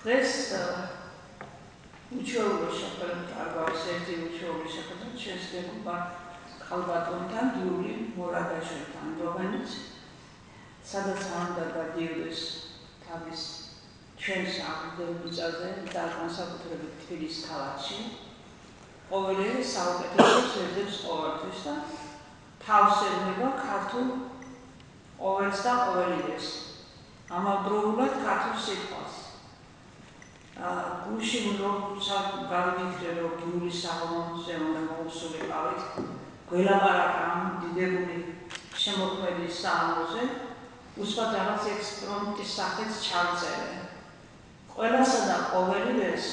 დღეს უჩვეულო შეხვედრა არის ერთი უჩვეულო შეხვედრა შესაძლებლობა ქალბატონთან გიული მორადაშვილთან, რომელიც სადაც უნდა გადიოდეს თავის ჩვენს აღდგენაზე და განსაკუთრებით თბილისის ქალაქში. ყოველი საუკეთესოს ეძებს ყოველთვის და თავს ეძნება ქართულ ყოველს და ყოველივეს. ამავდროულად ქართულ სიტყვას. გუშინ როცა გავიქრე რომ გიულის საღამოზე უნდა მოვსულიყავით, გველაპარაკა ამ დიდებული შემოქმედის საღამოზე, უსვათ რაღაც ექსპრომტის სახით ჩავწერე. ყველასა და ყოველივეს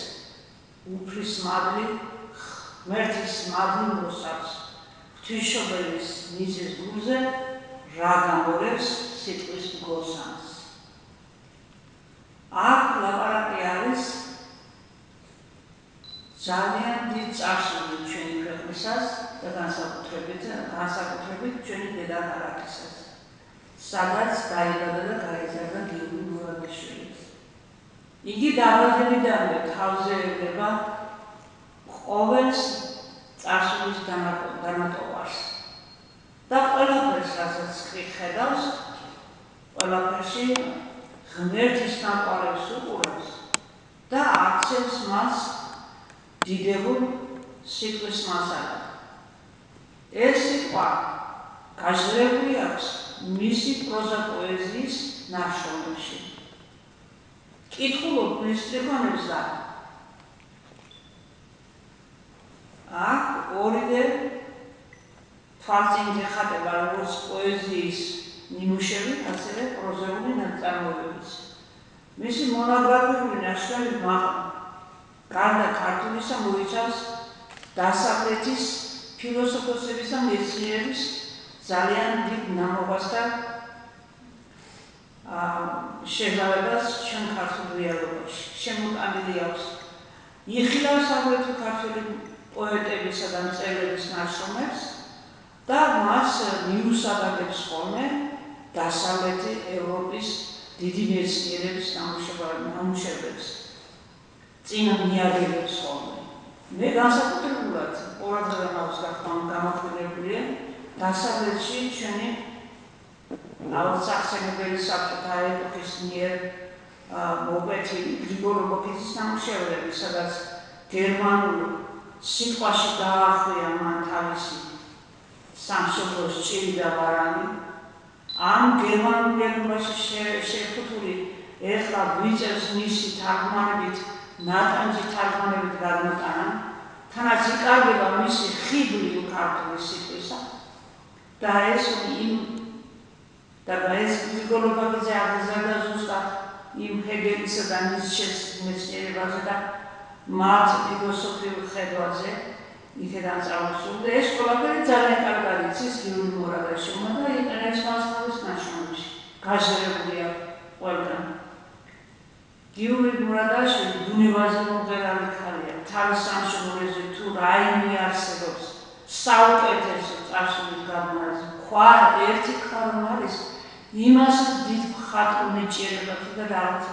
უფლის მადლი, ღმერთის მადლი მოსაქვს ღვთისმშობელის მიზეზ გულზე, რა გამორევს სიტყვის მგოსანს. აქ ლაპარაკი არის ძალიან დიდ წარსულში ჩვენი ქვეყნისას და განსაკუთრებით ჩვენი დედაქალაქისას, სადაც დაიბადა და გაიზარდა გიული მორადაშვილი. იგი დაბადებიდანვე თავზე ევლება ყოველს წარსულის დამატოვარს და ყველაფერს, რასაც ხედავს, ყველაფერში ღმერთის ნაყვარევს უყურებს და აქცევს მას დიდებულ სიტყვის მასალად. ეს სიტყვა გაჟღერებული აქვს მისი პროზა პოეზიის ნაშრომებში. კითხულობ მის სტრიქონებს და აქ ორიდე თვალწინ ეხატება როგორც პოეზიის ნიმუშები, ასევე პროზაული ნაწარმოებებიც. მისი მონოგრაფიული ნაშრომი გარდა ქართულისა მოიცავს დასავლეთის ფილოსოფოსების და მეცნიერების ძალიან დიდ ნამოღას და შეგავებას ჩვენ ქართულ რეალობაში. შემოტანილი აქვს იხილავს აგრეთვე ქართული პოეტებისა და მწერლების ნაშრომებს და მას მიუსადაგებს ხოლმე დასავლეთი ევროპის დიდი მეცნიერების ნამუშევრებს. წინა მიაგებებს ხოლმე. მე განსაკუთრებულად ყურადღებას გამახვილებულია დასავლეთში ჩვენი აღსაქმებელი საბჭოთა ეპოქის მიერ მოკვეთილი გრიგოლ რობაქიძის ნამუშევრები, სადაც გერმანულ სიტყვაში დაახვია მან თავისი სამშობლოს ჭირი და ვარანი. ამ გერმანულ ენაში შეფუთული ეხლა ვიწევს მისი თარგმანებით, ნატანჯი თარგმანებით გადმოტანა, თანაც იკარგება მისი ხიბლი ქართული სიტყვისა და ეს გრიგოლ რობაქიძე აღიზარდა ზუსტად იმ ჰეგელისა და ნიშეს მეცნიერებაზე და მათ ფილოსოფიურ ხედვაზე იქედან წამოსული და ეს ყველაფერი ძალიან კარგად იცის გიული მორადაშვილმა და იყენებს მას თავის ნაშრომებში. გაჟღერებულია ყველგან. გიული მორადაშვილი ბუნებაზე მომღერალი ქალია. თავის სამშობლოზე თუ რაიმე არსებობს საუკეთესო წარსულის გადმონაზე, ქვა ერთი ქარო არის, იმას დიდ მხატვრულ ნიჭიერებად და რაღაც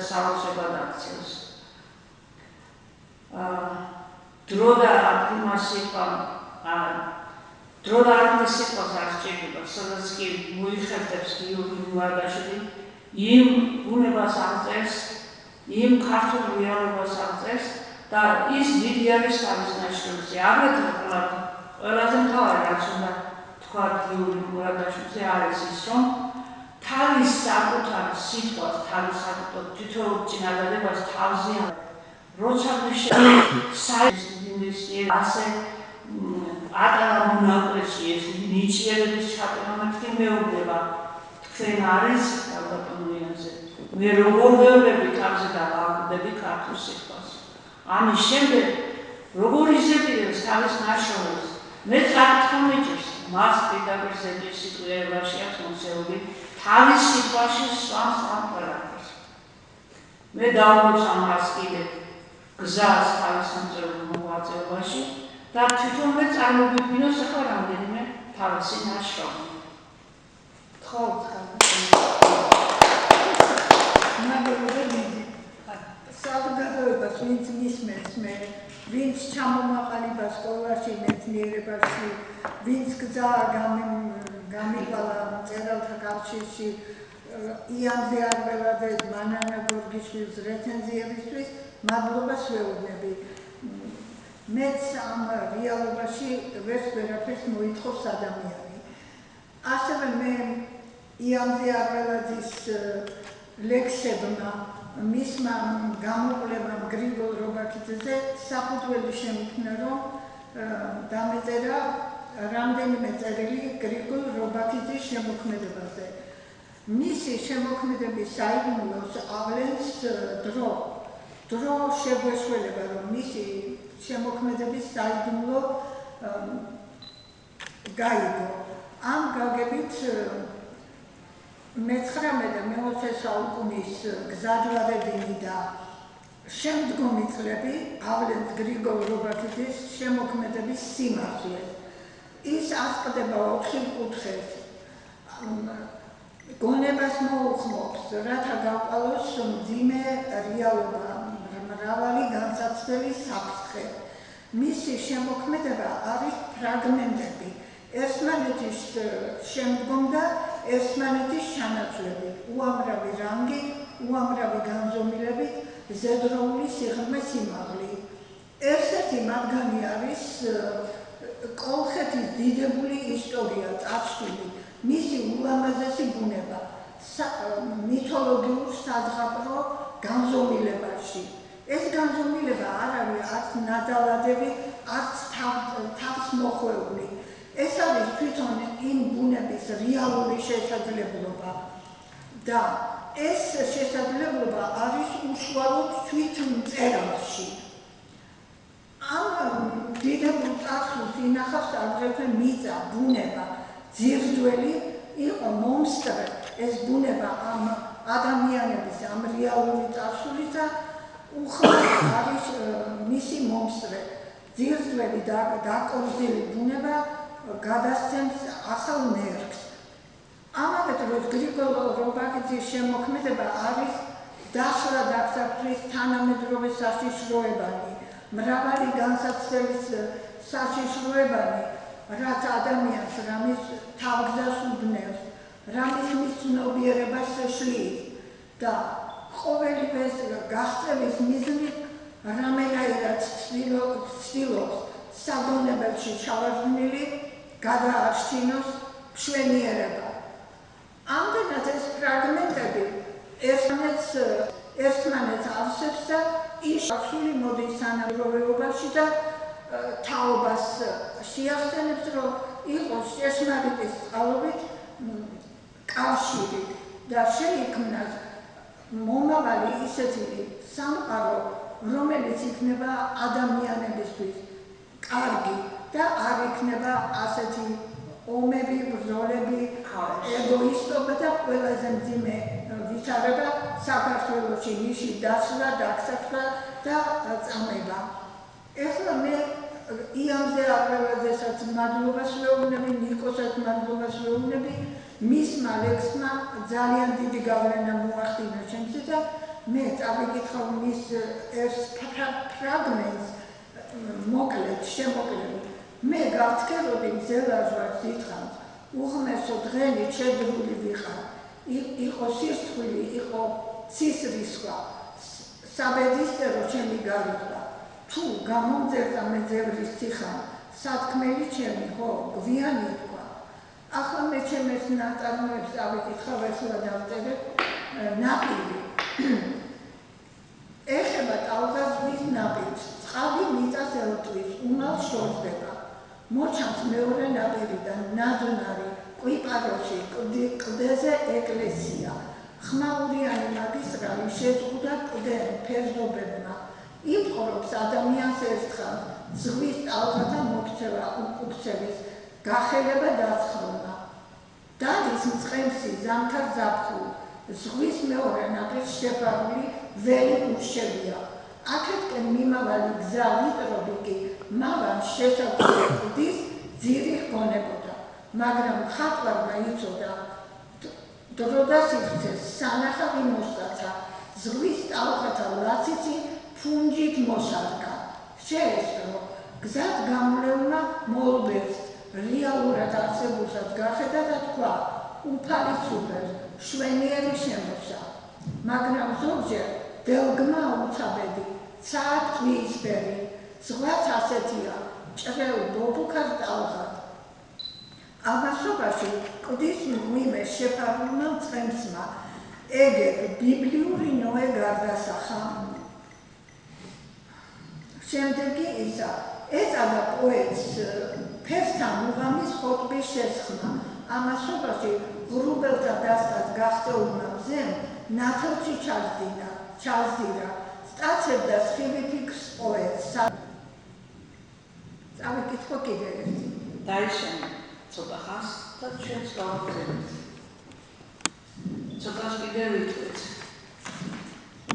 საოცრებად აქცევს. დრო და ადგილმა სიტყვას არ სჭირდება, სადაც კი მოიხერხებს გიული მორადაშვილი იმ ბუნებას აღწერს, იმ ქართულ რეალობას აღწერს და ის დიდი არის თავის ნაშრომში. აგრეთვე ყველაზე მთავარი რაც უნდა თქვა გიული მორადაშვილზე არის ის, რომ თავის საკუთარ სიტყვას, თავის საკუთარ თითოეულ წინადადებას თავზე როცა ასე პატარა მონაკვეთში ეს ნიჭიერების ჩატარება თქვენ მეუბნება თქვენ არის ქალბატონიანზე. მე როგორ ვეუბნები თავზე და ვაკვდები ქართულ სიტყვას. ამის შემდეგ როგორ იზრდებს თავის ნაშრომებს, მე წაკითხვა მიჭირს მას პირდაპირ ზედის სიტყვიერებაში აქვს მოსეული თავის სიტყვაში სვამს ამ ყველაფერს. მე დავუბრუნს ამას კიდე გზას თავის სამწერლო მოღვაწეობაში და თვითონვე წარმოვიდგინოს ახლა რამდენიმე თავისი ნაშრომი. ხო, მოგებას ვინც მისმენს მე ვინც ჩამომაყალიბა სკოლაში მეცნიერებაში ვინც გზა გამიგვალა მწერალთა კავშირში იანზე არბელაძე მანანა გორგიშვილის რეცენზიებისთვის მადლობას ვეუბნები მეც ამ რეალობაში ვერაფერს მოითხოვს ადამიანი ასევე მე იანზე არბელაძის ლექსებმა მისმა გამოკვლევამ გრიგოლ რობაქიძეზე საფუძველი შემიქმნა რომ დამეწერა რამდენიმე წერილი გრიგოლ რობაქიძის შემოქმედებაზე მისი შემოქმედების საიდუმლოს ავლენს დრო შეგვესველება რომ მისი შემოქმედების საიდუმლო გაიგო ამ გაგებით მე-19 და მე-20 საუკუნის გზაჯვარედინი და შემდგომი წლები ავლენს გრიგოლ რობაქიძის შემოქმედების სიმართლეს. ის ასყდება 4 კუთხეს. გონებას მოუხმობს, რათა გავყალოს მძიმე რეალობა, მრავალი განსაცდელი საფრთხე. მისი შემოქმედება არის ფრაგმენტები. ერთმანეთის შემდგომ და ერთმანეთის ჩანაცვლები, უამრავი რანგი, უამრავი განზომილებით, ზედროული სიღრმე-სიმაღლე. ერთ-ერთი მათგანი არის კოლხეთის დიდებული ისტორია წარსული, მისი ულამაზესი ბუნება, მითოლოგიურ საზღაპრო განზომილებაში. ეს განზომილება არ არის არც ნადავლადები, არც თავს მოხვეული. ეს არის თვითონ იმ ბუნების რეალური შესაძლებლობა და ეს შესაძლებლობა არის უშუალოდ თვით მწერალში. ამ დიდებულ წარსულს ინახავს აგრეთვე მიწა, ბუნება, ძირძველი იყო მომსწრე ეს ბუნება ამ ადამიანების ამ რეალური წარსულისა უხმარ არის მისი მომსწრე. ძირძველი დაკორწილი ბუნება გადასცემს ახალ ნერგს. ამავე დროს გრიგოლ რობაქიძის შემოქმედება არის დასვლა-დასაფრის თანამედროვე საშიშროებანი, მრავალი განსაცდელის საშიშროებანი, რაც ადამიანს რამის თავგზას უბნევს, რამის მის ცნობიერებას შლის და ყოველივე გაღწევის მიზნით რამენაირად ცდილობს საგონებელში ჩავარდნილი გადაარჩინოს მშვენიერება. ამდენად ეს ფრაგმენტები ერთმანეთს ავსებს და ის სული მოდის თანამედროვეობაში და თაობას შეახსენებს, რომ იყოს ჭეშმარიტი წყალობით კავშირი და შეიქმნას მომავალი ისეთი სამყარო, რომელიც იქნება ადამიანებისთვის კარგი და არ იქნება ასეთი ომები, ბრძოლები, ეგოისტობა და ყველაზე მძიმე ვითარება საქართველოში ნიში დაცვა, დაქცევა და წამება. ეხლა მე იანზე არბელაძესაც მადლობას ვეუბნები, ნიკოსაც მადლობას ვეუბნები, მისმა ლექსმა ძალიან დიდი გავლენა მოახდინა ჩემზე და მე წავიკითხავ მის ერთ ფრაგმენტს მოკლედ შემოკლებით. მე გავთქეროდი მზელაჟვარს ითხრავს, უღმესო დღენი შედრული ვიყარ, იყო სისხლი, იყო ცისრისხვა, საბედისწერო ჩემი გარიყვა. თუ გამომძერდა მე ძევრის ციხა, სათქმელი ჩემი, ხო, გვიანი თქვა. ახლა მე ჩემს ნაწარმოებს წავიკითხავ, ახლა დავწერებ ნაპირი. ეხება ტალღაზღვის ნაპირს, წყალი მიწას ელტვის, უმალ შორდება. მოჩანს მეორე ნაპირიდან ნადუნარი, კვიპაროში, კლდეზე ეკლესია. ხმაურიანი მაგისტრალი შეზღუდა კლდენ ფერდობებმა. იმყრობს ადამიანს ერთხელ, ზღვის ტალღათა მოქცევა უკუქცევის, გახელება დაცხრონა. დადის მწყემსი ზამთარ ზაფხულ, ზღვის მეორე ნაპირს შეფარული ველი უშევია. აქეთკენ მიმავალი გზა ვიტრობი კი მავან შესაძლებლობის ძირი ჰგონებოდა, მაგრამ ხატვარმა იცოდა დრო და სივრცეს სანახავი მოსწაცა, ზღვის ტალღათა ლაციცი ფუნჯი თვით მოსარგა. შეესწრო გზად გამრევლმა მოლბერტს რეალურად არსებულსაც გახედა და თქვა, უფალიც უღებს, შვენიერი შემოსა. მაგრამ ზოგჯერ დელგმა უცაბედი, ცაა ტყვიისფერი, ზღვაც ასეთია, ჭრელ ბობუქარ ტალღად. ამასობაში კლდის მღვიმე შეფარულმა მწყემსმა ეგებ ბიბლიური ნოე გარდასახა. შემდეგი ისა ეწადა პოეტს ფერსთან უღამის ხოტბის შესხმა. ამასობაში ღრუბელთა დასტად გახსეულმა მზემ ნათელში ჩაძდირა, სტაცებდა სხივი ფიქრს პოეტს. წავიკითხო კიდე ერთი. დაიშენე ცოტა ხანს და ჩვენს გავაგზავნეთ. ცოტას კიდე ვიტყვით.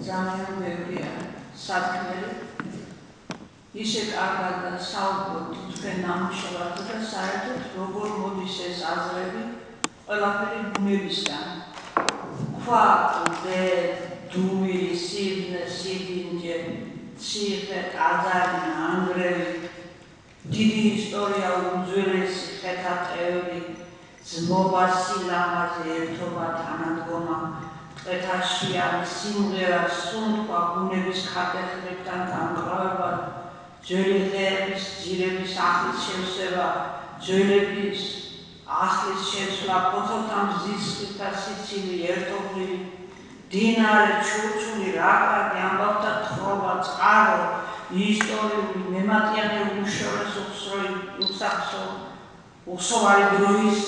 ძალიან ბევრია სათქმელი. ისე კარგად საუბრობთ თქვენ ნამუშევარზე და საერთოდ როგორ მოდის ეს აზრები ყველაფერი ბუნებისგან. ქვა, კლდე, დუმი, სიბნე, სიბინჯე, ციხე, ტაძარი, ნანგრევი, დიდი ისტორია, უძველესი ხეთათეული, ძმობა, სილამაზე, ერთობა, თანადგომა, ტყეთაშიანი სიმღერა, სუნთქვა, ბუნების ქათეხლებთან გამკლავება, ძველი ღერების, ძირების ახლის შევსება, ძველების ახლის შესვლა, ფოთოლთა მზის ხილთა სიცილი, ერთობლივი, დინარე, ჩურჩული, რაკრაკი, ამბავთა თხრობა, წყარო, ისტორიული, მემატიანე უშორეს უხსოვარი დროის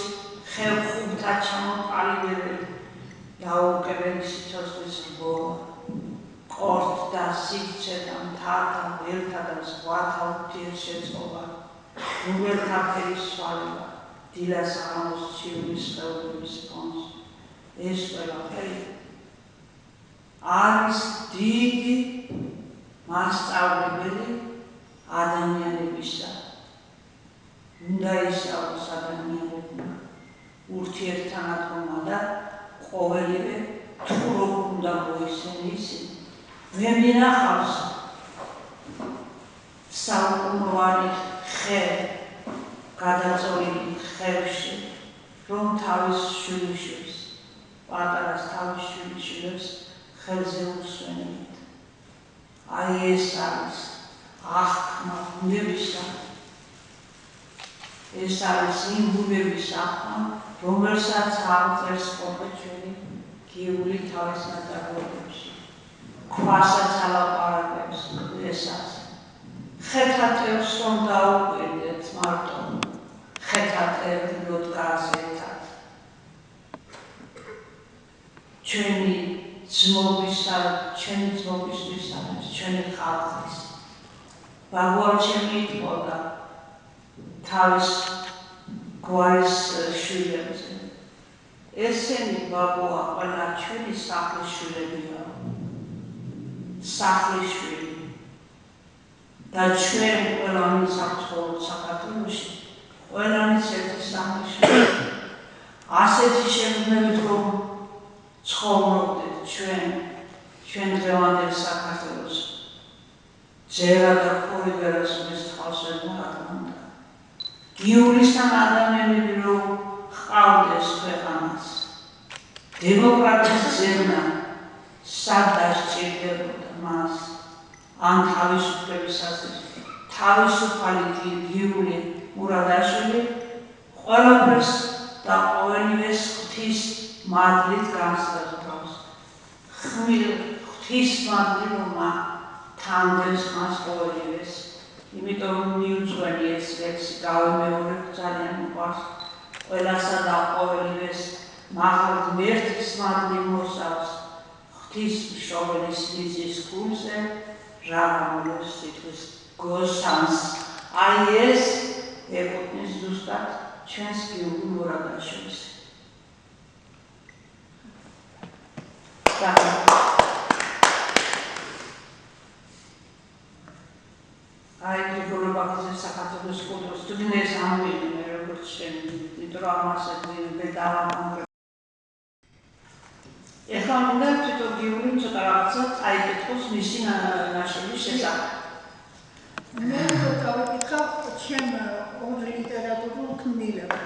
ხევხუბთა ჩამოყალიბებელი, დაურყეველი სიცოცხლის რბოლა, ყორთ და სივრცე და მთათა, ველთა და ზღვათა ურთიერთშეწყობა, რუბელთა ფერის სვალება, დილას აღამოს ციურის სხეულების ფონს. ეს ყველაფერი არის დიდი მასწავლებელი ადამიანებისა. უნდა ისწავლოს ადამიანებმა ურთიერთთანადგომა და ყოველივე თუ როგორ უნდა მოიხსენ ისინი. ვერ მინახავს საუკუნოვანი ხე გადაწოლილი ხევში, რომ თავის შვილიშვილს, პატარას თავის შვილიშვილებს ხელზე უსვენებთ. აი ეს არის აღქმა ბუნებისა. ეს არის იმ ბუნების აღქმა, რომელსაც აღწერს ყოფე ჩვენი გიული თავის ნაწარმოებებში. ქვასაც ალაპარაკებს ესაც. ხეთათევს რომ დაუკვირდეთ მარტო, ხეთათევლო დგას ერთად. ჩვენი ძმობისთვის არის, ჩვენი ხალხის. ბაგვარჩემი იტყოდა თავის გვარის შვილებზე. ესენი ბაბუა ყველა ჩვენი სახლის შვილებია. სახლიშვილი. და ჩვენ ყველანი საქართველოს საქართველოში ყველანი ერთი სახლიშვილი. ასეთი შემგნევით რომ ცხოვრობდეთ ჩვენ დღევანდელ საქართველოს ჯერა და ხორიბერას მის თავს ვერ მოაყენდა. გიულისთან ადამიანები რომ ჰყავდეს ქვეყანას, დემოკრატიის ზევნა სად დასჭირდებოდა მას, ან თავისუფლებისათვის თავისუფალი გიული მურადაშვილი ყველაფერს და ყოველივეს ღვთის მადლით განსაზღვრავს. ღვთის მადლი რომ თანდებს მას ყოველივეს. იმიტომ მიუძღვენი ეს ლექსი გავიმეორებ, ძალიან მიყვარს. ყველასა და ყოველივეს მაღალ ღმერთის მადლი მოსავს ღვთის მშობლის მიწის გულზე, რა გამოლოს სიტყვის გოსანს. აი ეს ეკუთვნის ზუსტად ჩვენს გიულ მურადაშვილს. აი გრიგოლ ბაქრაძის საქართველოს კულტურის თუნდაც ამოვიდნენ როგორც შენი, იმიტომ რომ ამასაც მე დავამკვიდრე. ეხლა უნდა თვითონ იდეოლოგიური ცოტა რაღაცა წაიკითხოს მისი ნაშრომის შესახებ. მე დავიკითხავ ჩემ ორ ლიტერატურულ ქმნილებად.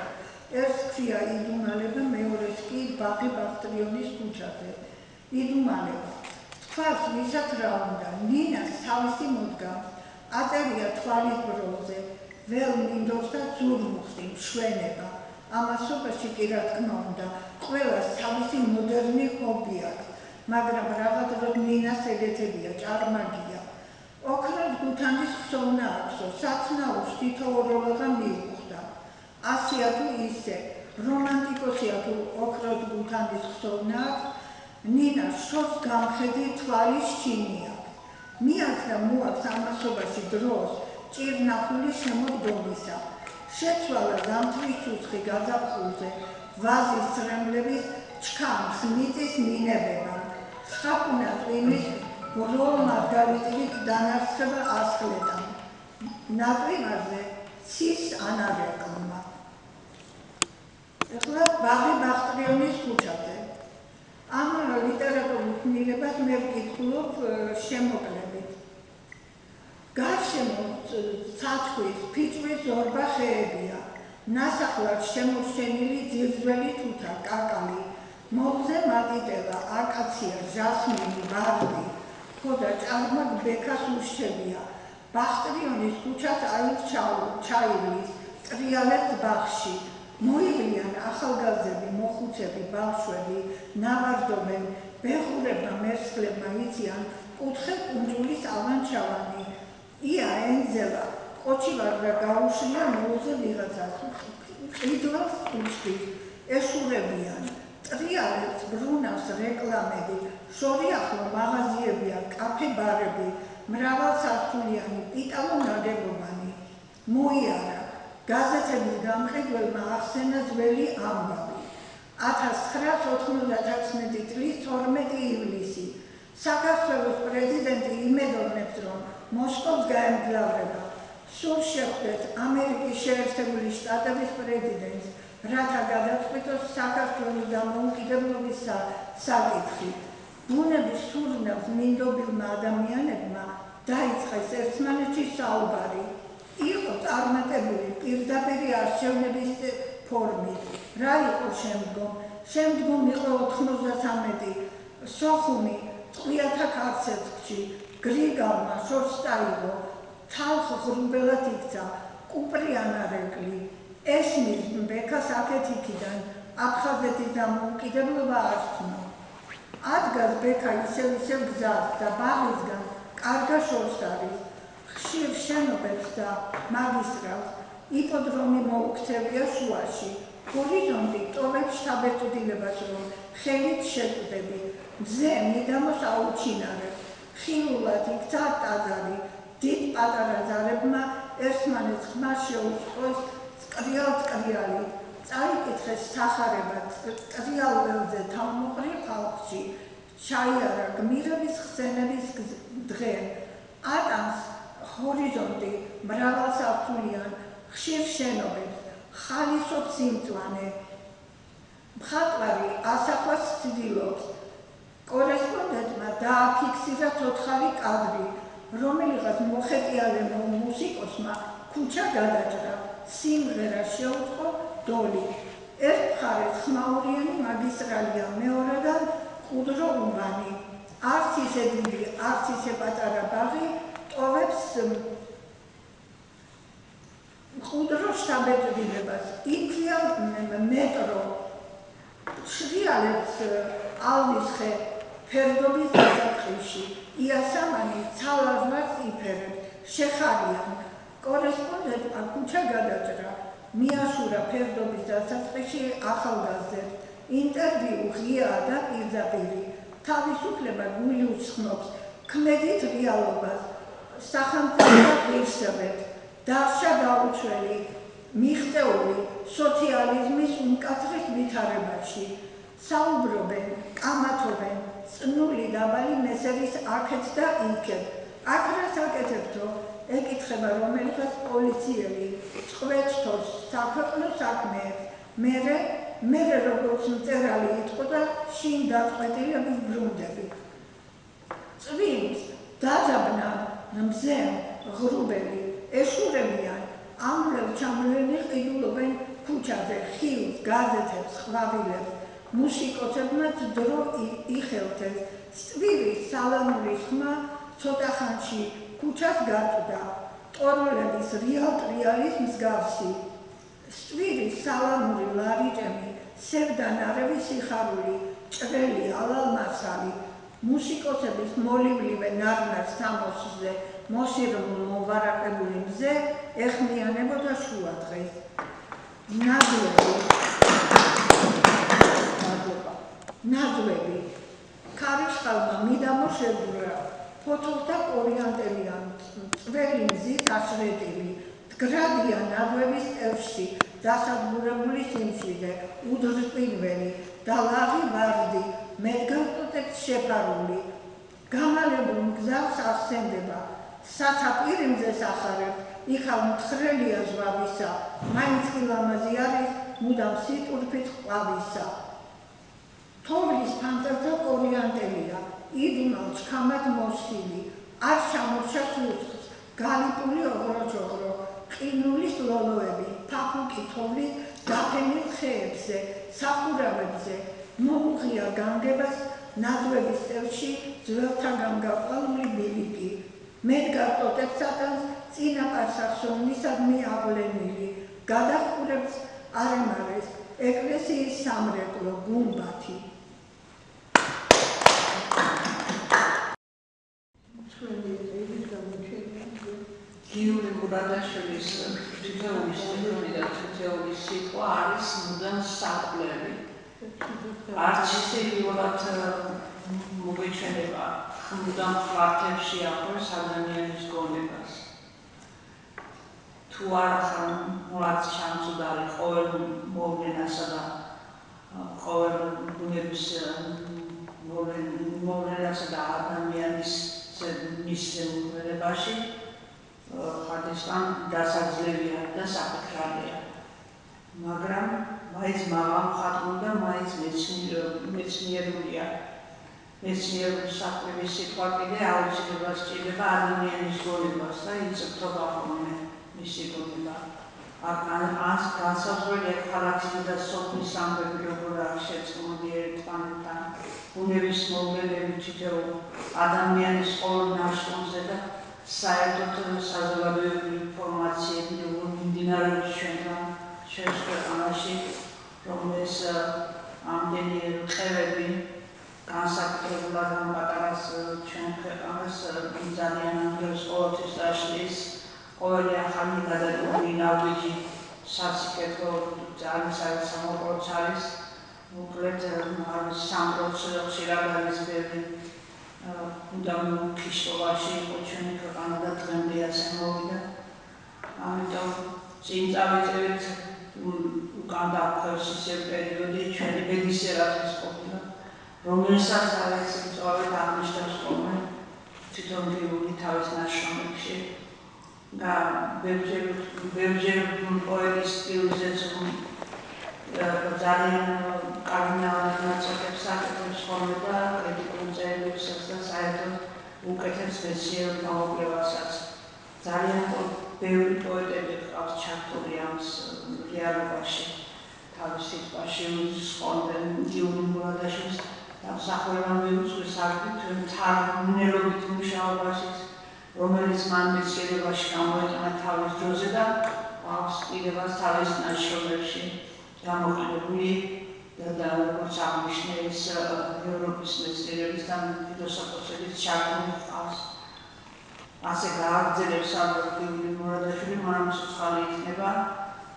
ერთ ქვია იდუმალება, მეორეს კი ბაღი ბახტრიონის ქუჩაზე. იდუმალება. თქვას ვისაც რა უნდა, ნინას თავისი მოდგა. აწერია თვალის ბროლზე, վել მინდორს და ზურმუხტი, მშვენება. ამასობაში კი რა თქმა უნდა, ყველას თავისი მოდერნი ჰობი აქვს, მაგრამ რაღაც დროს ნინას ეგეთებია, ჭარმაგია. ოქროს გუთანის ხსოვნა აქვსო, საწნაურს თითოეულობა მიუხვდა. ასია თუ ისე, რომანტიკოსია თუ ოქროს გუთანის ხსოვნა აქვს, ნინას შორს გამხედი თვალის ჩინი აქვს. მიაქვს და მოაქვს ამასობაში დროს ჭირნახული შემოდგომისა. შეცვალა ზამთრის ცუცხი გაზაფხულზე, ვაზის წრემლების ჩქამს მიწის მინებება. სხაპუნა წვიმის ბოლო მარგალიტით დანარცხება ასხლედა. ნატვიმაზე ცის ანარეკლმა. ეხლა ბაღი ბახტრიონის ქუჩაზე. ამ ლიტერატურულ ქმნილებად მე ვკითხულობ შემოკლებით. გარშემო ცაცხვის, ფიჭვის ზორბა ხეებია. ნასახლად შემორჩენილი ძირძველი თუთა, კაკალი, მოგზე მატიტელა, აკაცია, ჟასმინი, ვარდი, ხოდა ჭარმად ბექას უშჩებია. ბახტრიონის ქუჩაც აივ ჩაივლის, ტრიალებს ბაღში. მოივლიან ახალგაზრდები, მოხუცები, ბავშვები, ნავარდობენ, ბეხურებმა, მერცხლებმა იციან კუთხე კუნძულის ავანჩავანი. ია ენძელა, ყოჩივარდა გაუშლია მოუზე ვიღაცას, ყიდვას კუჩხის, ეშურებიან. ტრიალებს ბრუნავს რეკლამები, შორიახლო მაღაზიებია, კაფე-ბარები, მრავალსართულიანი პიტალო ნაგებობანი. მოიარა. გაზეთების გამყიდველმა ახსენა ძველი ამბავი. 1999 წლის 12 ივლისი. საქართველოს პრეზიდენტი იმედოვნებს, რომ მოსკოვს გაემგზავრება. სულ შეხვდეს ამერიკის შეერთებული შტატების პრეზიდენტს, რათა გადაწყვიტოს საქართველოს დამოუკიდებლობის საკითხი. ბუნების სურნელს მინდობილმა ადამიანებმა დაიწყეს ერთმანეთში საუბარი. იყო წარმატებული პირდაპირი არჩევნების ფორმით. რა იყო შემდგომ? შემდგომ იყო 93 სოხუმი ტყვიათა ქარცეთში, გრიგალმა შორს დაიღო, თალხ ღრუბელად იქცა, კუპრიანა რეკლი, ესმის ბექას აქეთ-იქიდან აფხაზეთის დამოუკიდებლობა არსთნო. ადგას ბექა ისევ გზას და ბაღისგან კარგა შორს არის. ხშირ შენობებს და მაგისტრალს, იპოდრომი მოუქცევია შუაში. ჰორიზონტი ტოვებს შთაბეჭდილებას, რომ ხელით შეკვდები. მზე მიდამოს აუჩინარებს. ხილულად იქცა ტაძარი. დიდ პატარა ზარებმა ერთმანეთს ხმას შეუწყოს წკრიალ-წკრიალი. წაიკითხეს სახარება ტრიალველზე თავმოყრილ ხალხში. ჩაიარა გმირების ხსენების დღე. ატანს ჰორიზონტი მრავალსართულიან ხშირ შენობებს, ხალისობს სიმწვანე. მხატვარი ასახვას ცდილობს. კორესპონდენტმა დააფიქსირა ცოცხალი კადრი, რომელიღაც მოხეტიალემო მუსიკოსმა ქუჩა გადაჭრა, სიმღერა შეუწყო დოლი. ერთ მხარეს ხმაურიანი მაგისტრალია, მეორედან მყუდრო უბანი. არც ისე დიდი, არც ისე პატარა ბაღი ტოვებს მყუდრო შთაბეჭდილებას. იქვია მეტრო. შრიალებს ალვისხე ფერდობის დასაწყისში. იასამანი ცალ-აზნარს იფერებს, შეხარიან. კორესპონდენტმა ქუჩა გადაჭრა. მიაშურა ფერდობის დასაწყისში ახალგაზრდებს. ინტერვიუ ღიაა და პირდაპირი. თავისუფლება გული უცხნობს, ქმედით რეალობას, სახელმწიფო ღირსებებს, დარჩა გაუჩველი, მიღწეული სოციალიზმის უმკაცრეს ვითარებაში. საუბრობენ, კამათობენ, წნული დაბალი მეზერის აქეთ და იქეთ. აქ რას აკეთებთო? ეკითხება რომელიღაც პოლიციელი, წყვეტს თორს საქვეყნო საქმეებს. მერე როგორც მწერალი იტყოდა, შინ დაწყვეტილების ბრუნდები. წვიმს დაძაბნა მზემ ღრუბელი ეშურებიან ამლევ-ჩამლევი ყიდულობენ ქუჩაზე ხილს, გაზეთებს, ყვავილებს, მუსიკოსებმაც დრო იხელთეს. წვირის სალამურის ხმა ცოტა ხანში ქუჩას გაწვდა, ტოროლების რიალ-ტრიალის მსგავსი. წვირის სალამური ლარიჭემი, სევდანარევი სიხარული, ჭრელი ალალ-მასალი, მუსიკოსების მოლივლივე ნარნარ სამოსზე მოსირმულ მოვარაყებული მზე ეხმიანებოდა შუა დღეს. ნაძვები ქარიშხალმა მიდამო შეგურა, ფოთოლთა კორიანტელია წვერი მზით აშრედილი, მდგრადია ნაძვების ტევში, დასადგურებული სიმშვიდე, უდრტვინველი და ლაღი ვარდი, მედგამტოტებს შეფარული, გამალებულ მგზავს ასცენდება, სათაყვირი მზეს ახარებს, იქალ მთხრელია ზვავისა, მაინც კი ლამაზი არის მუდამ სიტურფით ყვავისა. თოვლის ფანტელთა კორიანტელია, იდუნალ ჩქამად მოსილი, არ ჩამორჩა სუცხს, გალიპული ოღროჩოღრო, ყინულის ლოლოები, ფაფუკი თოვლის დაფენილ ხეებზე, სახურავებზე, მოუღია განგებას ნაძვების წელში ძველთაგან გაყვანული ბილიკი. მედგარ ტოტებსაგან წინაპარსახსოვნისადმი აღვლენილი, გადაჰყურებს არემარეს, ეკლესიის სამრეკლო, გუმბათი. გიული მურადაშვილის თითოეულის ტექნიკა და თითოეულის სიტყვა არის მუდამ საკვლები. არც ისე იოლად მოგეჩვენება მუდამ ხლართებში ახლოს ადამიანის გონებას. თუ არ ხარ მურად ჩამწუდარი ყოველ მოვლენასა და ყოველ ბუნების მოვლენასა და ადამიანის მისდევლებაში ხარდისგან დასაძლევია და საფიქრალია. მაგრამ მაინც მაღალ მხატვრულ და მაინც მეცნიერულია. მეცნიერული საკვების სიტყვა კიდე აუცილებლად სჭირდება ადამიანის გონებას და იწვრთობა ხოლმე მისი გონება. აქ განსაზღვრულია ქალაქისა და სოფლის ამბები, როგორ არის შეწყობილი ერთმანეთთან, ბუნების მოვლენები თითოეულ ადამიანის ყოველ ნაშრომზე და საერთოდ საზოგადოებრივი ინფორმაციები, როგორ მიმდინარეობს ჩვენთან ქვეყანაში, რომელს ამდენი რყევები განსაკუთრებულად ამ პატარას ჩვენ ქვეყანას ძალიან ანგელს ყოველთვის დაშლის. ყოველი ახალი გადადგმული ნაბიჯი სასიკეთო ძალიან სამოყროც არის. მოკლედ სამროც ხშირად არის ბევრი მუდამ ქიშობაში იყო ჩვენი ქვეყანა და დღემდე ასე მოვიდა. ამიტომ წინ წავიწევით უკან დაახლოებით ისე პერიოდი ჩვენი ბედისერათვის ყოფილა, რომელსაც არის მწვავედ აღნიშნავს ხოლმე თვითონ გიული თავის ნაშრომებში. და ბევრჯერ პოეტის სტილზეც ძალიან კარგი ნაწყვეტებს აკეთებს ხოლმე და კრიტიკულ წერილებსაც და საერთოდ უკეთებს მეცნიერულ გამოკვლევასაც. ძალიან ბევრი პოეტები ჰყავს ჩართული ამ რეალობაში, თავის სიტყვაში უძღვონდნენ გიული მურადაშვილის დამსახურება მიუძღვის არქივ მთარგმნელობით მუშაობაშიც, რომელიც მან მეცნიერებაში გამოიყენა თავის დროზე და აქვს კიდევაც თავის ნაშრომებში გამოყენებული და როგორც აღნიშნეს ევროპის მეცნიერების და ფილოსოფოსების ჩართული ჰყავს. ასე გააგრძელებს ალბათ გიული მურადაშვილი, მანამ სოცხალი იქნება,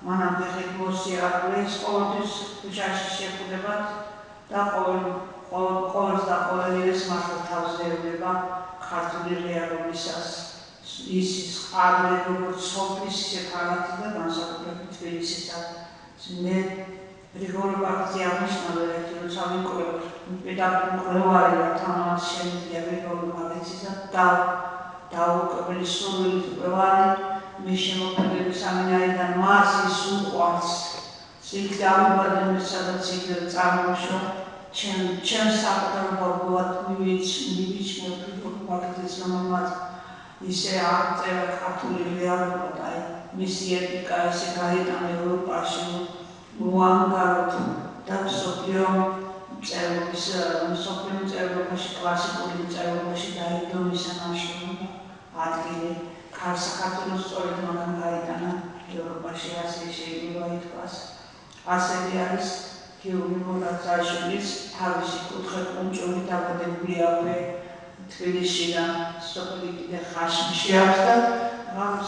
მანამ ფეხით მოსიარულეს ყოველთვის ქუჩაში შეხვდებათ და ყოველს და ყოველივეს მართლა თავს ეუბნება ქართული რეალობისას. ის ყარლე როგორც სოფლის ისე ქალაქი და განსაკუთრებით თბილისისა. მე გრიგორი ბაქცი აღნიშნა, როცა ვიკვლევ პედაგოგი მკვლევარი და თანაც შემიძლია გრიგორი ბაქცისა დაუკვირველი სურვილით მკვლევარი მის შემოქმედების ამინაიდან მას ის უყვარს. იქ დავიბადე, სადაც იქ წარმოშვა ჩემს საკუთარ მივიჩნევ ფაქტს, რომ მათ ისე არ წერა ქართული რეალობა და მისი ეთიკა ესე გაიტანა ევროპაში, მოანგაროთ და მსოფლიო მწერლობაში, კლასიკური მწერლობაში დაიდო მის ნაშრომი ადგილი. საქართველოს სწორედ მან გაიტანა ევროპაში, ასე შეიძლება ითქვას. ასევე არის გიორგი მონაცაშვილის თავისი კუთხე-კუნჭული დაბადებული აქვე თბილისში და სოფელი კიდე ხაშმში აქვს და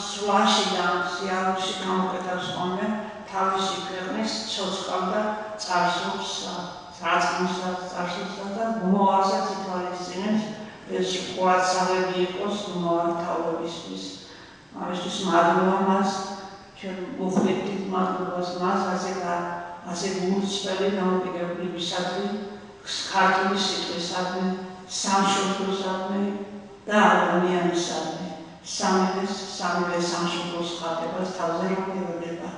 სვლაში და სიარულში გამოკეთებს ხოლმე თავისი ქვეყნის ცოცხალ და წარსულს, წარსულსა და მოასაც ითვალისწინებს ეს ყურადსაღები იყოს მოართავებისთვის. ამისთვის მადლობა მას, ჩვენ მოხდით მადლობას მას, ასე გულწრფელი დამოკიდებულებისადმი, ქართული სიტყვისადმი, სამშობლოსადმი და ადამიანისადმი. სამივე სამშობლოს ხატებას თავზე მოგევლება.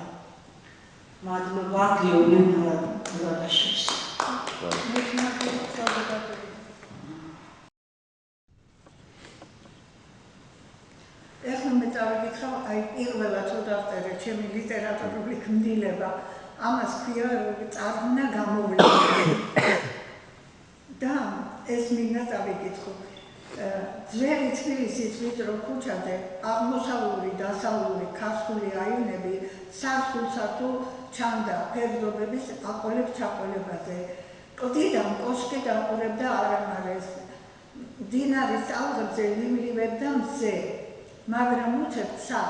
მადლობა გიორგი მონაცაშვილს. ეხლა მე წავიკითხავ, პირველად თუ დავწერე ჩემი ლიტერატურული ქმნილება, ამას ქვია წარღვნა გამოვლენა. და ეს მინდა წავიკითხო. ძველი თბილისის ვიწრო ქუჩაზე აღმოსავლური, დასავლური ქართული აივნები სართულსა თუ ჩანდა ფერდობების აყოლებ-ჩაყოლებაზე. კლდიდან კოშკი დაყურებდა არამარეს. მდინარის ალღებზე ლიმლივებდა მზე. მაგრამ უცებ-ცა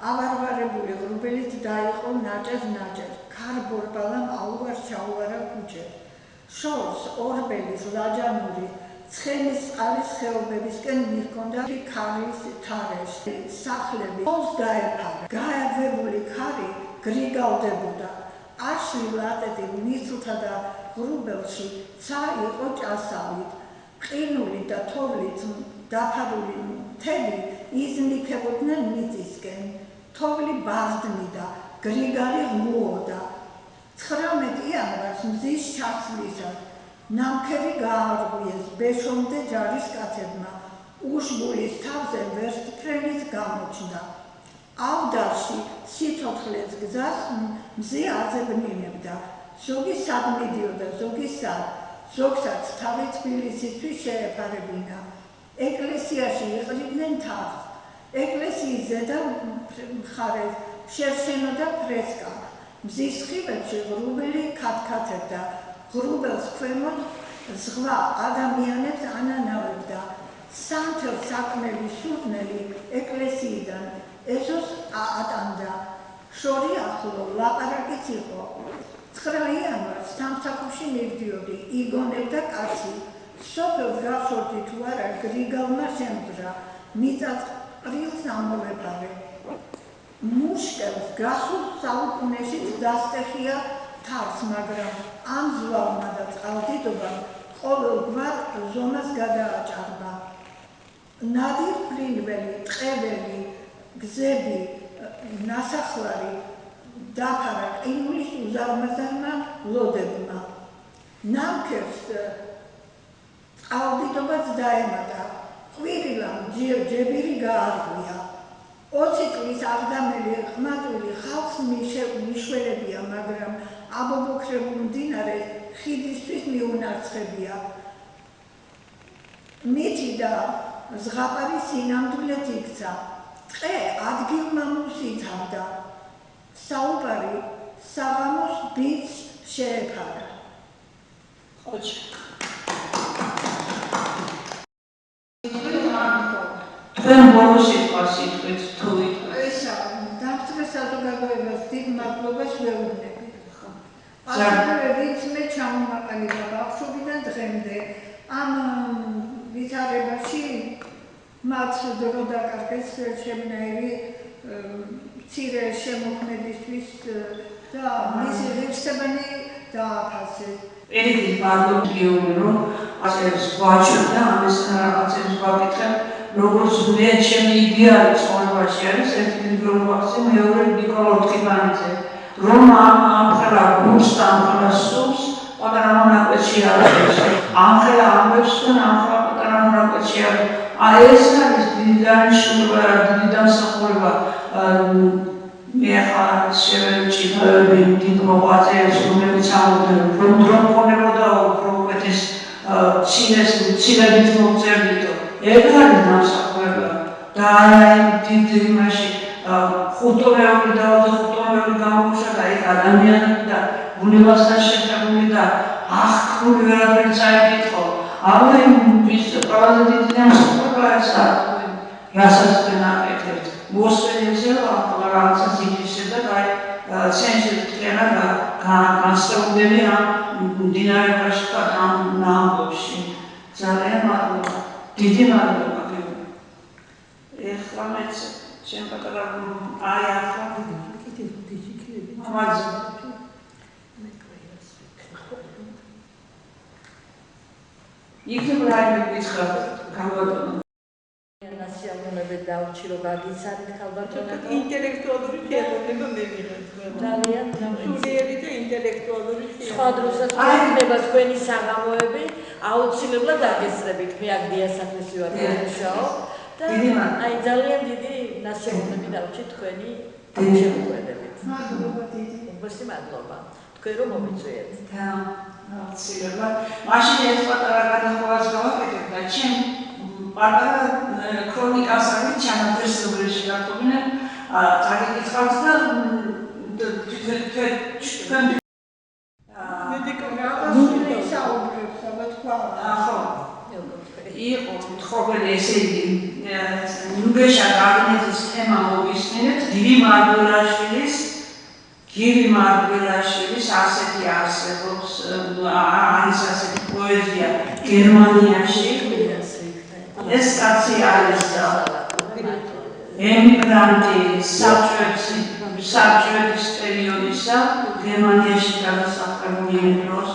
ავარვარებული ღრუბელით დაიყო ნაჭერ-ნაჭერ, ქარ-ბორბალამ აუვარ-ჩაუვარა ქუჩე. შორს ორბელის ლაჯანური ცხენის წყალის ხეობებისკენ მიჰქონდა ქარის თარეში, სახლები ხოლს დაეფარა. გაეღვებული ქარი გრიგავდებოდა. აშლი ლატეტი ნისლთა და ღრუბელში ცა იყო ჭასავით. ყინული და თოვლით დაფარული მთები იზნიქებოდნენ მიწისკენ. თოვლი ბარდნიდა, გრიგალი ღმუოდა. 19 იანვარს მზის ჩასვლისას ნამქერი გაარღვიეს ბეშომდე ჯარისკაცებმა. უშბულის თავზე ვერტფრენის გამოჩნდა. ავდარში სიცოცხლეს გზას მზე აზებნინებდა. ზოგი სად მიდიოდა, ზოგი სად, ზოგსაც თავი თბილისისთვის შეეფარებინა. ეკლესიაში იყრიდნენ თავს. ეკლესიის ზედა მხარეს შერშენოდა ფრესკა. მზის სხივებში ღრუბელი ქათქათებდა. ღრუბელს ქვემოთ ზღვა ადამიანებს ანანავებდა. სამთელ საქმელი სურნელი ეკლესიიდან ეზოს ატანდა. შორი ახლო ლაპარაკიც იყო. 9 იანვარს სამსახურში მივდიოდი, იგონებდა კაცი. სოფელს გავშორდი თუ არა, გრიგალმა შემძრა, მიწაწყრილს ამოვეფარე. მუშკელს გასულ საუკუნეშიც დასტეხია თავს, მაგრამ ამ ზვალმა და წყალდიდობამ ყოველგვარ ზომას გადააჭარბა. ნადირ ფრინველი, ტყეველი, გზები, ნასახლარი დაფარა ყინულის უზარმაზარმა ლოდებმა. ნამქერს წყალდიდობაც დაემატა. ყვირილამ ჯებირი გაარღვია. 20 წლის აღდამელი ყმაწვილი ხალხს მიშველებია, მაგრამ აბობოქრებულ მდინარეს ხიდისთვის მიუნარცხებია. მიწი და ზღაპარი სინამდვილედ იქცა. ტყე ადგილმამულს იცავდა. საუბარი საღამოს ბიძს შეეფარა. თქვენ ბოლოს სიტყვას იტყვით თუ იტყვით? ესა, დამწყე საზოგადოებას დიდ მადლობას ვეუბნები. ასევე ვინც მე ჩამომაყალიბა ბავშვობიდან დღემდე ამ ვითარებაში მათ დრო დაკარგეს შემნაირი მცირე შემოქმედისთვის და მისი ღირსებანი დააფასეს. პირიქით მადლობა გიორგი, რომ ასეებს გვაჩვენდა, ამის რაღაცებს ვაკითხებ, როგორც მე ჩემი იდეალი ცხოვრებაში არის, ერთი მდრომბახზე, მეორე ნიკოლო რტკიპანიძე, რომ ამ ხელა გულს და ამ ხელა სულს პატარა მონაკვეთში არის. ამხელა ამბებს და ამხელა პატარა მონაკვეთში არის. ეს არის დიდი დანიშნულება, დიდი დამსახურება. მე ახლა შევეჭიდები დიდ მოღვაწეებს, რომლებიც ამბობდნენ, რომ დრონქონებოდა უფრო უკეთეს ცილებით მოგწერდითო. ეგ არის დამსახურება. და აი დიდ იმაში ხუთოვეული და 25-ოველი გამოგუშვა და იქ ადამიანები და ბუნებასთან შეხებული და აღქმული ვერაფერი წაიკითხო. აბა ის ყველაზე დიდი დამსახურება ეს არის. რასაც თქვენ აკეთებთ. მოსვენებზე რაღაცას იფისებ და აი სენსორი თქვენა განსწავლდები ამ დინამიკაში და ამ ამბებში. ძალიან მადლობა. დიდი მადლობა. ეხლა მეც ჩემ პატარა აი ახლა ამაზე იქნებ რაიმე გითხრა ქალბატონო ნასიამოვნებით დავრჩი რომ გაგიცანით ქალბატონო ინტელექტუალური შეხედულება მივიღეთ ძალიან სულიერი და ინტელექტუალური სხვა დროსაც გვექნება თქვენი საღამოები აუცილებლად აგესწრებით მე აქ დიასახლისი ვარ მუშაობ და აი ძალიან დიდი ნასიამოვნები დავრჩი თქვენი შემოქმედებით მადლობა დიდი უბრალოდ მადლობა თქვენ რომ მომიწვიეთ და აუცილებლად მაშინ ეს პატარა გადახვევას გავაკეთებ და ჩემ პატარა ქრონიკასაკი ჩანაწერში შეგატყობინებ წაგიკითხავთ და თქვენ იყო თხოველი ესე იგი ნუგეშა გაგნეძის თემა მოგისმენთ გივი მარგველაშვილის ასეთი არსებობს არის ასეთი პოეზია გერმანიაში ეს კაცი არის ემიგრანტი საბჭოების პერიოდისა გერმანიაში გადასახლებული დროს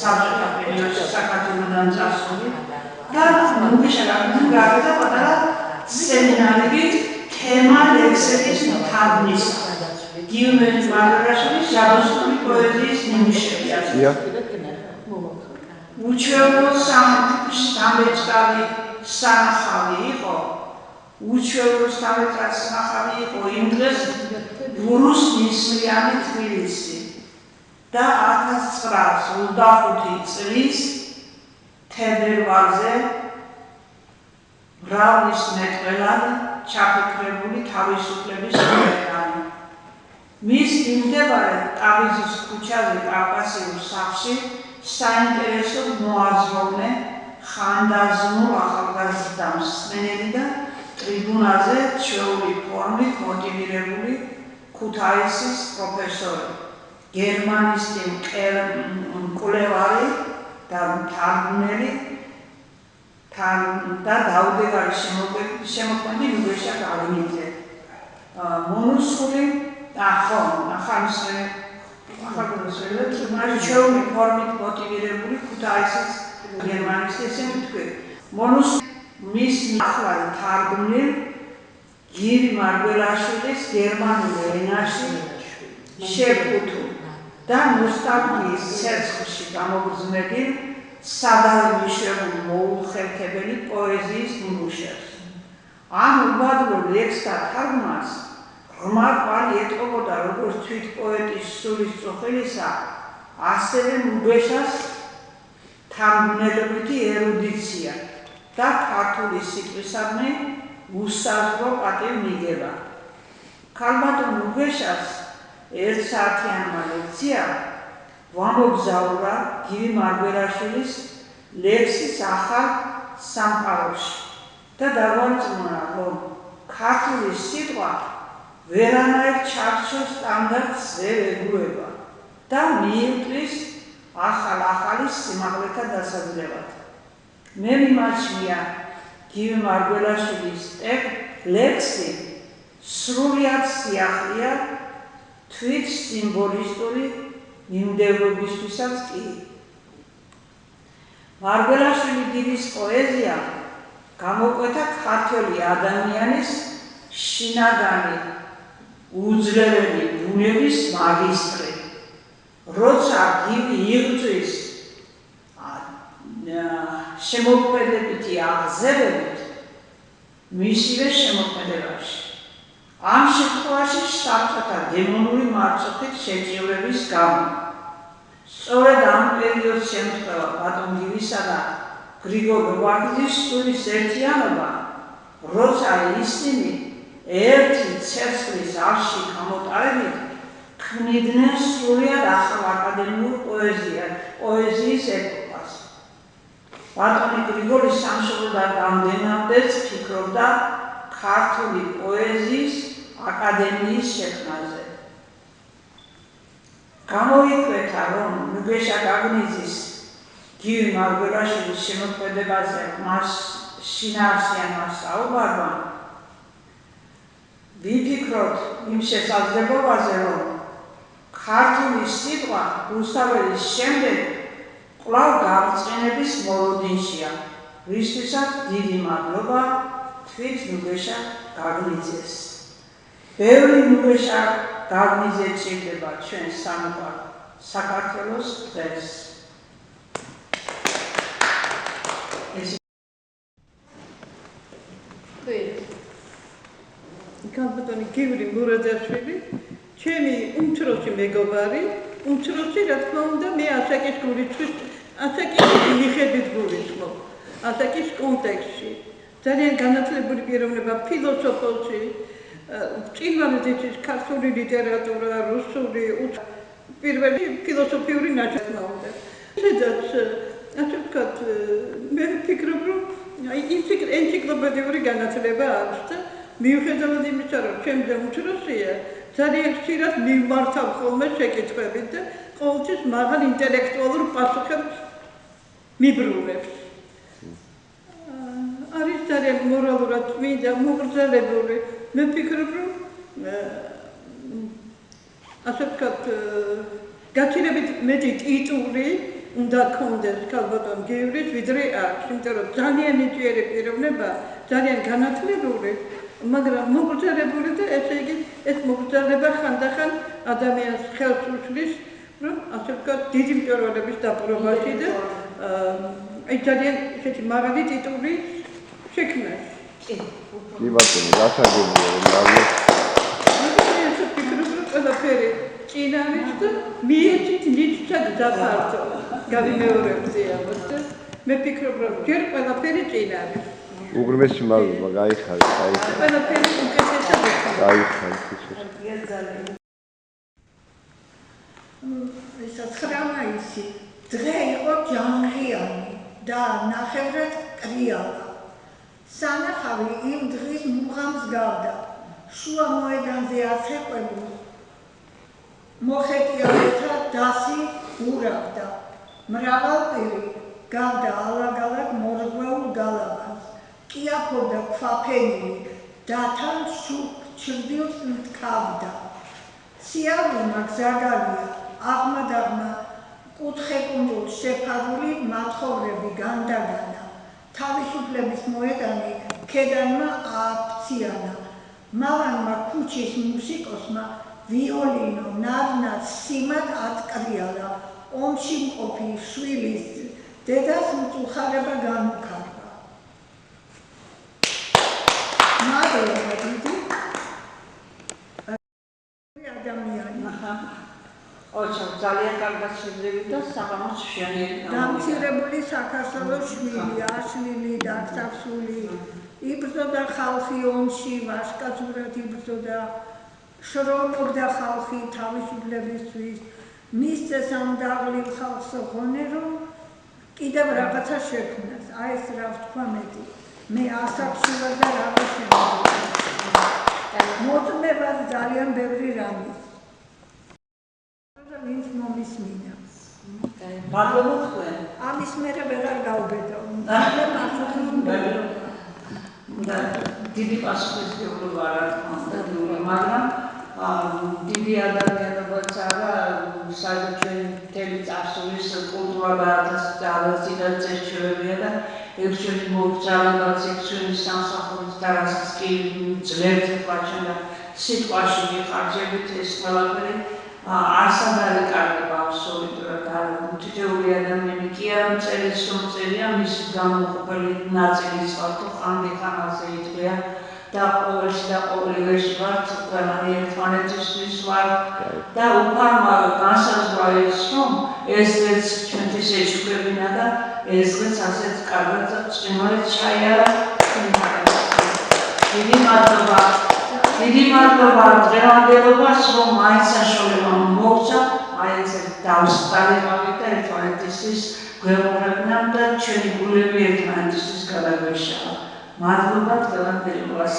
საბჭოთა პერიოდში საქართველოდან წასული და ნუგეშა გაგნეძის გააკეთა პატარა სემინარები თემა ლექსების თარგმნისა გივი მარგველაშვილის ჯადოსნური პოეზიის ნიმუშები უჩვეულო სამეწყარი სანახავი იყო იმ დღეს ბურუს ნისლიანი თბილისი და 1925 წლის თებერვალზე ბრაუნის მეტყველად ჩაფიქრებული თავისუფლების მოედანი. მის მიმდებარე ტავიზის ქუჩაზე კავკასიურ სახლში საინტერესო მოაზროვნე ხანდაზმულ ახალგაზრდა მსმენელი და ტრიბუნაზე ჩვეული ფორმით მოტივირებული ქუთაისის პროფესორი, გერმანისტი მკვლევარი და მთარგმნელი და დაუდეგარი შემოქმედი ნუგეშა გაგნიძე. მონუსხული ჩვეული ფორმით მოტივირებული ქუთაისის გერმანისტი ესე მითქვი. მის ნახლარი თარგმნილ გივი მარგველაშვილის გერმანულ ენაში შეკუთულ და ნოსტალგიის ცერცხლში გამოგზმედილ სადავი მიშვებულ მოუხელთებელი პოეზიის ნიმუშებს. ამ უბადლო ლექსთა თარგმნას ღრმა კვალი ეტყობოდა როგორც თვით პოეტის სულის წუხილისა, ასევე ნუგეშას თარგმნელებითი ერუდიცია და ქართული სიტყვისადმი უსაზღვრო პატივმიგება. ქალბატონ ნუგეშას ერთსაათიანმა ლექციამ ვამოგზაურა გივი მარგველაშვილის ლექსის ახალ სამყაროში და დაგვარწმუნა, რომ ქართული სიტყვა ვერანაირ ჩარჩო სტანდარტს ვერ ეგუება და მიიწვის ახალი სიმაღლეთა დასაძლევად. მე მიმაჩნია გივი მარგველაშვილის ლექსი სრულიად სიახლეა თვით სიმბოლისტური მიმდევრობისთვისაც კი. მარგველაშვილი გივის პოეზია გამოკვეთა ქართველი ადამიანის შინაგანი უძლეველი ბუნების მაგისტრი. როცა გივი იღწვის შემოქმედებითი აღზევებით მისივე შემოქმედებაში. ამ შემთხვევაში საბჭოთა დემონური მარწუხით შეჭივრების გამო. სწორედ ამ პერიოდს შემთხვევა ბატონგივისა და გრიგორ ვაგზის სულის ერთიანობა, როცა ისინი ერთი ცეცხლის არში გამოტარებით ქმნიდნენ სრულიად ახალ აკადემიურ პოეზიის ეპოქას. ბატონი გრიგორი სამშობლოდან გამდენამდეც ფიქრობდა ქართული პოეზიის აკადემიის შექმნაზე. გამოიკვეთა, რომ ნუგეშა გაგნიძის გივი მარგველაშვილის შემოქმედებაზე მას შინაარსიანმა საუბარმა, ვიფიქროთ იმ შესაძლებლობაზე, რომ ქართული სიტყვა რუსთაველის შემდეგ კვლავ გაბრწყინების მოლოდინშია, რისთვისაც დიდი მადლობა თვით ნუგეშა გაგნიძეს. ბევრი ნუგეშა გაგნიძე ჭირდება ჩვენ სამყარო საქართველოს დღეს. განბატონი გივრი მურაძაშვილი, ჩემი უმცროსი მეგობარი, უმცროსი რა თქმა უნდა მე ასაკის გულისთვის, ასაკის მიხედვით გულისხმობ, ასაკის კონტექსტში. ძალიან განათლებული პიროვნება, ფილოსოფოსი, ჭირვანძის ქართული ლიტერატურა, რუსული, პირველი ფილოსოფიური ნაშრომი უნდა. სადაც ასე ვთქვათ, მე ვფიქრობ, რომ ენციკლოპედიური განათლება აქვს და მიუხედავად იმისა, რომ ჩემზე უმცროსია, ძალიან ხშირად მიმართავ ხოლმე შეკითხვებით და ყოველთვის მაღალ ინტელექტუალურ პასუხებს მიბრუნებს. არის ძალიან მორალურად წმინდა, მოგრძალებული. მე ვფიქრობ, რომ ასე ვთქვათ, გაცილებით მეტი ტიტული უნდა გქონდეს ქალბატონ გივრის, ვიდრე აქვს, იმიტომ რომ ძალიან ნიჭიერი პიროვნება, ძალიან განათლებული, მაგრამ მოგრძალებული და ესე იგი ეს მოგრძალება ხანდახან ადამიანს ხელს უშლის, რომ ასე ვთქვათ, დიდი მჭვერვალების დაპყრობაში და აი ძალიან ესეთი მაღალი ტიტული შექმნას. კი ბატონო, გასაგებია რომ დავიწყო. მე ვფიქრობ, რომ ყველაფერი წინა არის და მიეცით ნიჭთა გზაფართო. გავიმეორებდი ამას და მე ვფიქრობ, რომ ჯერ ყველაფერი წინა არის. უღრმესი მადლობა, გაიხარეთ, გაიხარეთ. ყველაფერი უკეთესად გაიხარეთ. ისა 9 მაისი დღე იყო ჯანღიანი და ნახევრად კრიალა. სანახავი იმ დღის მუღამს გავდა. შუა მოედანზე აცეკვებულ მოხეტიალეთა დასი ურავდა. მრავალპირი გავდა ალაგ-ალაგ მორღვეულ გალავანს. კიაფობდა ქვაფენილი და თან ჩრდილს მткавდა. სიარულმა გზაგალია, აღმადაღმა კუთხეკუნძულს შეფარული მათხოვრები განდაგანა. თავისუფლების მოედანი ქედანმა ააფციანა. მალანმა ქუჩის მუსიკოსმა ვიოლინო ნარნაც სიმად ატკრიალა. ომში მყოფი შვილის დედას მწუხარება განუქარვა. მადლობა დიდი ადამიანი. ოჩა ძალიან კარგად შევდივით და საღამოს შენიერი დამცირებული საქართველოს შვილი, აშლილი, დაქცავსული, იბრძოდა ხალხი ომში, ვაჟკაცურად იბრძოდა, შრომობდა ხალხი თავისუფლებისთვის, მისცეს ამ დაღლილ ხალხს ღონე, რომ კიდევ რაღაცა შექმნას. აი ეს რა ვთქვა მეტი. მე ასაკში ვარ და რაღაც შემიძლია. მოწმება ძალიან ბევრი რამის. ვინც მომისმინა. მადლობა თქვენ. ამის მერე ვეღარ გავბედო. და დიდი პასუხისმგებლობა რა თქმა უნდა, მაგრამ დიდი ადამიანობაც არა, სადაც ჩვენ მთელი წარსულის კულტურა და წარწერებია და ექვსჩვენი მოგზაურობაც, ექვსჩვენი სამსახურის და რასაც კი ძლევთ ვაჩენ და სიტყვაში ვიხარჯებით ეს ყველაფერი არსად არ იკარგება სოლიდურად არა თითოეული ადამიანი კი არ წერს რომ წერია მისი გამოყოფილი ნაწილის ვართ ხანდახანაზე იდგია და ყოველში ვართ ყველანი ერთმანეთისთვის ვართ და უფარმავ განსაზღვრავს რომ ესეც ჩვენთვის ეჭვებინა და ესეც ასეთ კარგად წვიმად ჩაიარა დიდი მადლობა დღევანდელობას რომ მაინც საშუალება მოგცა აი ეს დავსტარებავით და ერთმანეთისთვის გვეუბნებინან და ჩვენი გულები ერთმანეთისთვის გადაგვეშალა მადლობა დღევანდელობას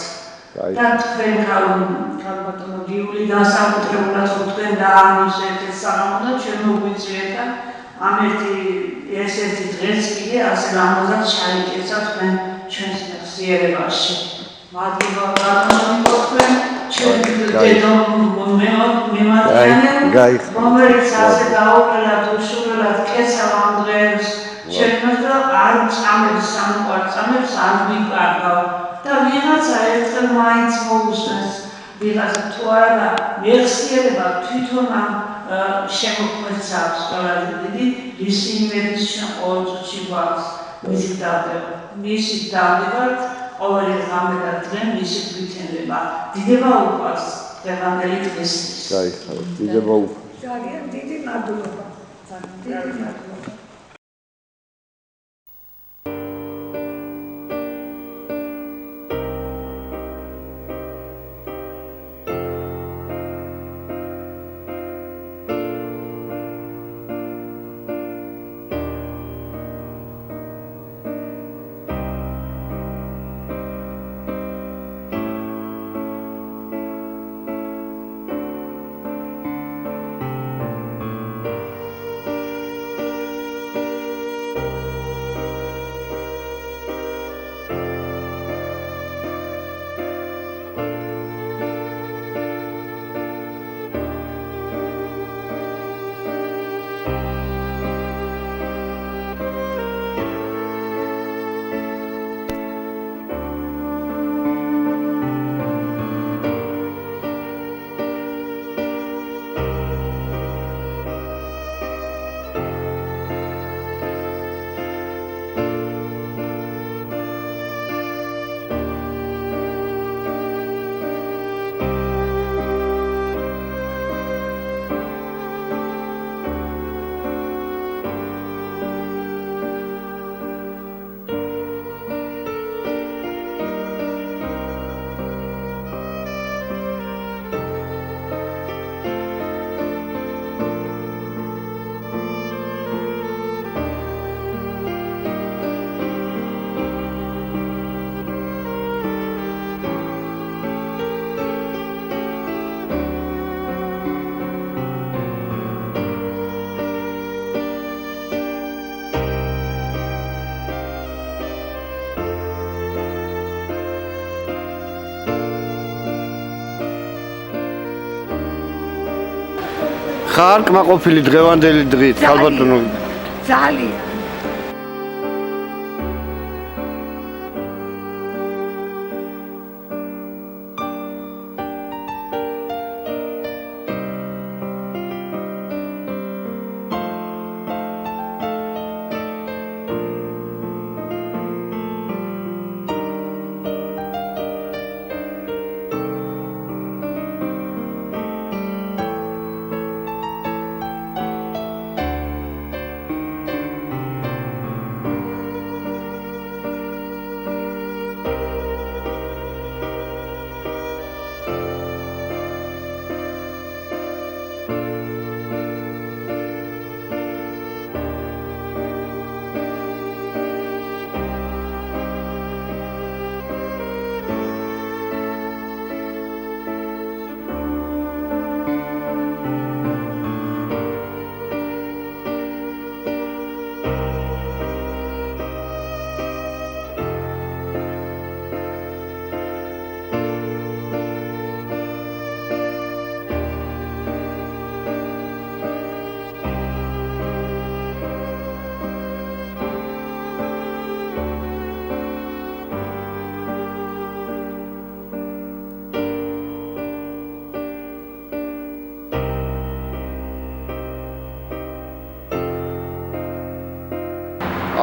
და თქვენ ქალბატონო გიული განსაკუთრებულად რომ თქვენ დაამუშავეთ ეს საღამო ჩვენ მოგვიწვიეთ და ამ ერთი დღეს კიდე ასე ლამაზად ჩაიკეცა თქვენ ჩვენს მეხსიერებაში მადლობა ბატონო თქვენ ჩვენ დედომ მემატიანე რომელიც ასე დაუყელად უშურველად კეცავ ამ დღეს ჩვენ და არ წამებს სამყაროს არ ვიკარგავ და ვიღაცა ერთხელ მაინც მოусვენს ვიღაცა თუ არა მეხსიერება თვითონ ამ შემოქმედს აქვს ყველაზე დიდი რის იმედის ჩვენ ყოველ წუთში გვაქვს მისი დავდება ყოველი ღამე და დღე მისი თვითენება დიდება უყვარს დღევანდელი დღესთვის გაიხარეთ დიდება უყვარს ძალიან დიდი მადლობა დიდი მადლობა ხარ კმაყოფილი დღევანდელი დღით ქალბატონო ძალიან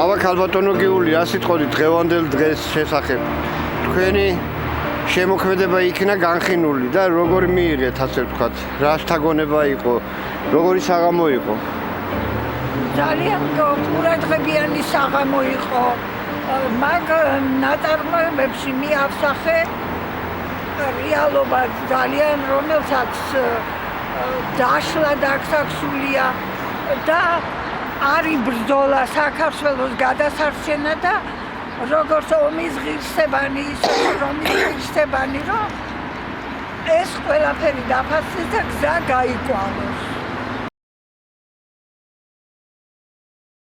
ავაკ ალბატონო გიული რა სიტყვი დღევანდელ დღეს შესახებ თქვენი შემოქმედება იქნა განხინული და როგორ მიიღეთ ასე ვთქვათ რა შთაგონება იყო როგორი საღამო იყო ძალიან ყურადღებიანი საღამო იყო მაგ ნაწარმოებებში მიავსახე რეალობა ძალიან რომელსაც დაშლა დაქსაქსულია და არის ბრძოლა საქართველოს გადასარჩენა და როგორც ომის ღირსებანი ისე რომის ღირსებანი რომ ეს ყველაფერი დაფასდეს და გზა გაიკვამო